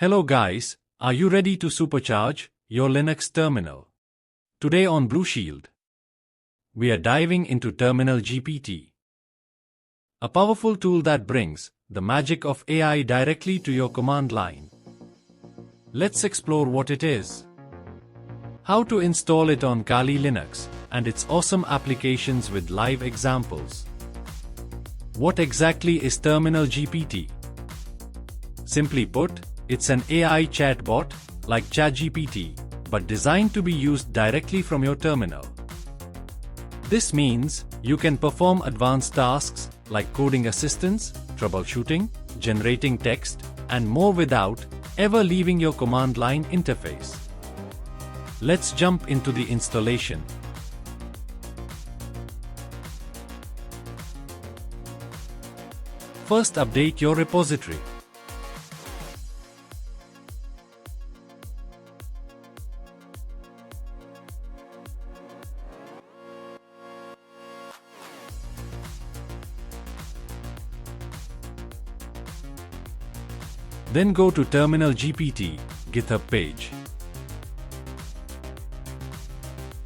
Hello guys, are you ready to supercharge your Linux terminal? Today on BlueShield, we are diving into Terminal GPT, a powerful tool that brings the magic of AI directly to your command line. Let's explore what it is, how to install it on Kali Linux, and its awesome applications with live examples. What exactly is Terminal GPT? Simply put, it's an AI chatbot, like ChatGPT, but designed to be used directly from your terminal. This means you can perform advanced tasks like coding assistance, troubleshooting, generating text, and more without ever leaving your command line interface. Let's jump into the installation. First, update your repository. Then go to Terminal GPT GitHub page.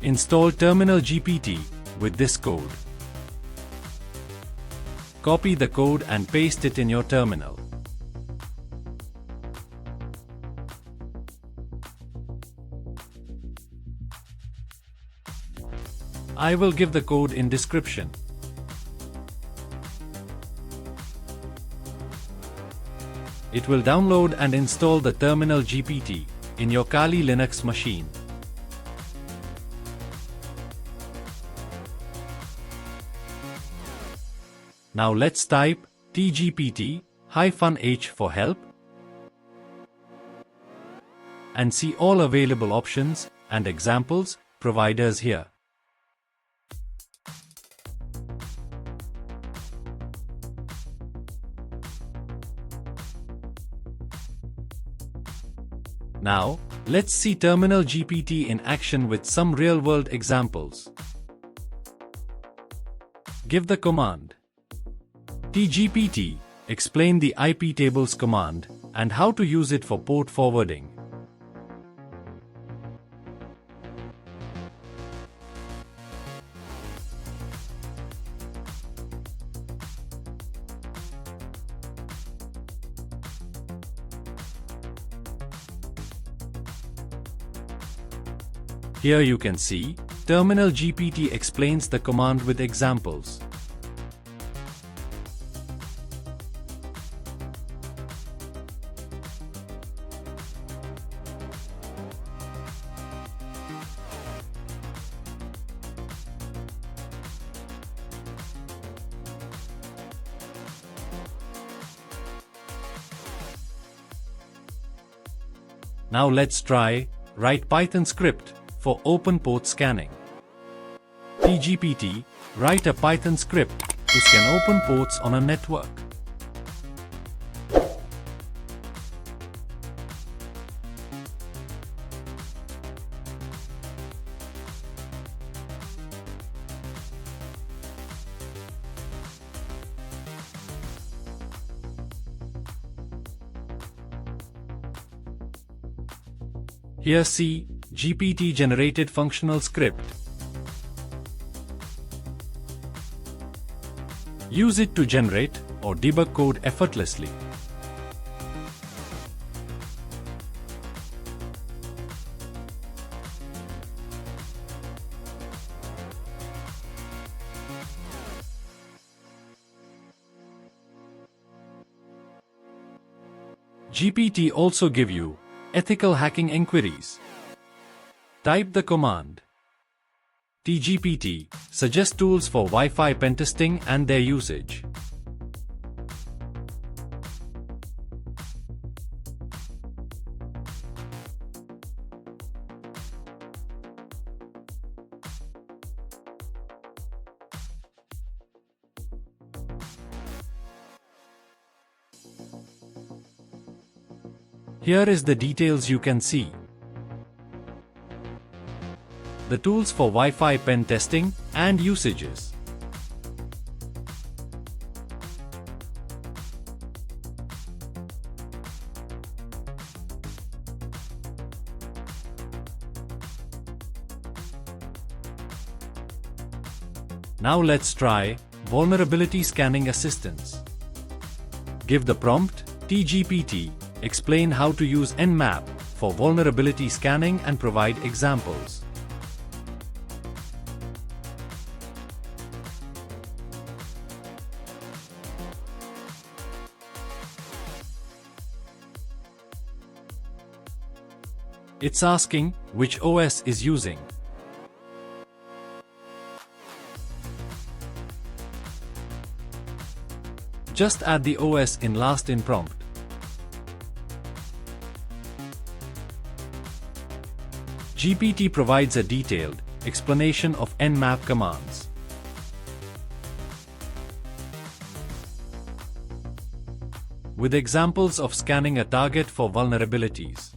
Install Terminal GPT with this code. Copy the code and paste it in your terminal. I will give the code in description. It will download and install the Terminal GPT in your Kali Linux machine. Now let's type tgpt-h for help and see all available options and examples providers here. Now, let's see Terminal GPT in action with some real-world examples. Give the command tgpt, explain the IP tables command and how to use it for port forwarding. Here you can see, Terminal GPT explains the command with examples. Now let's try write Python script for open port scanning. tgpt, write a Python script to scan open ports on a network. Here see GPT-generated functional script. Use it to generate or debug code effortlessly. GPT also give you ethical hacking inquiries. Type the command tgpt, suggest tools for Wi-Fi pentesting and their usage. Here is the details you can see. The tools for Wi-Fi pen testing and usages. Now let's try Vulnerability Scanning Assistance. Give the prompt, "TGPT, explain how to use Nmap for vulnerability scanning and provide examples." It's asking which OS is using. Just add the OS in last in prompt. GPT provides a detailed explanation of Nmap commands. With examples of scanning a target for vulnerabilities.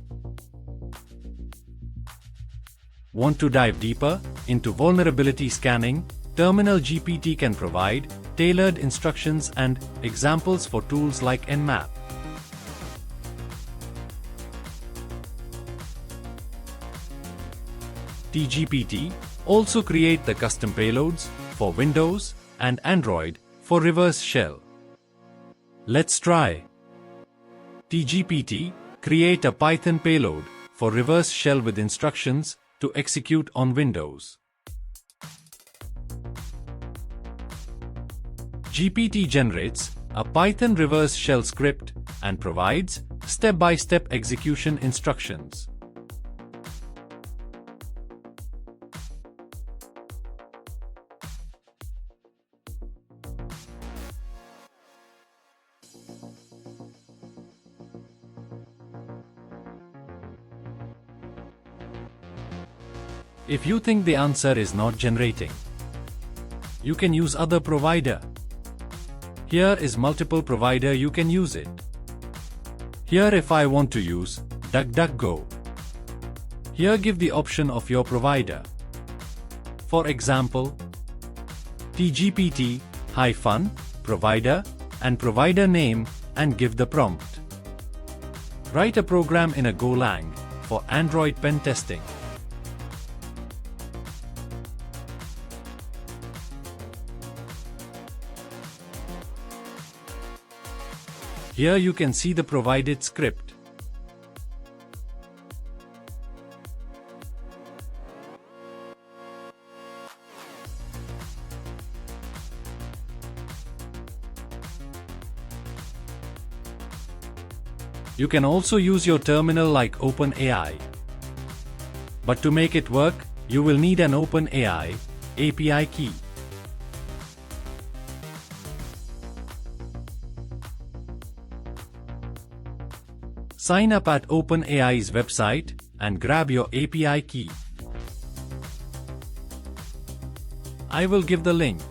Want to dive deeper into vulnerability scanning? Terminal GPT can provide tailored instructions and examples for tools like Nmap. TGPT also create the custom payloads for Windows and Android for reverse shell. Let's try. TGPT create a Python payload for reverse shell with instructions to execute on Windows. GPT generates a Python reverse shell script and provides step-by-step execution instructions. If you think the answer is not generating, you can use other provider. Here is multiple provider you can use it. Here if I want to use DuckDuckGo. Here give the option of your provider. For example, TGPT, provider, and provider name and give the prompt. Write a program in a Golang for Android pen testing. Here you can see the provided script. You can also use your terminal like OpenAI. But to make it work, you will need an OpenAI API key. Sign up at OpenAI's website and grab your API key. I will give the link.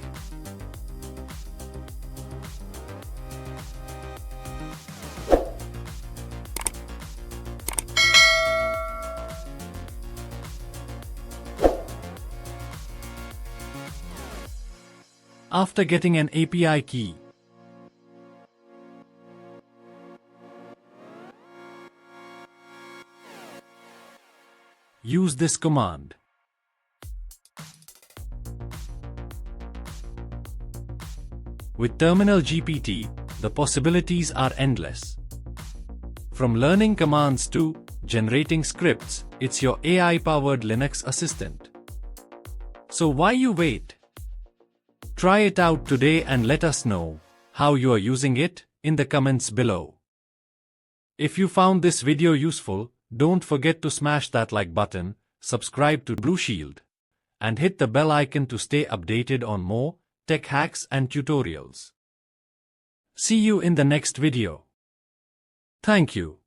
After getting an API key, use this command. With Terminal GPT, the possibilities are endless. From learning commands to generating scripts, it's your AI-powered Linux assistant. So why you wait? Try it out today and let us know how you are using it in the comments below. If you found this video useful, don't forget to smash that like button, subscribe to BlueShield, and hit the bell icon to stay updated on more tech hacks and tutorials. See you in the next video. Thank you.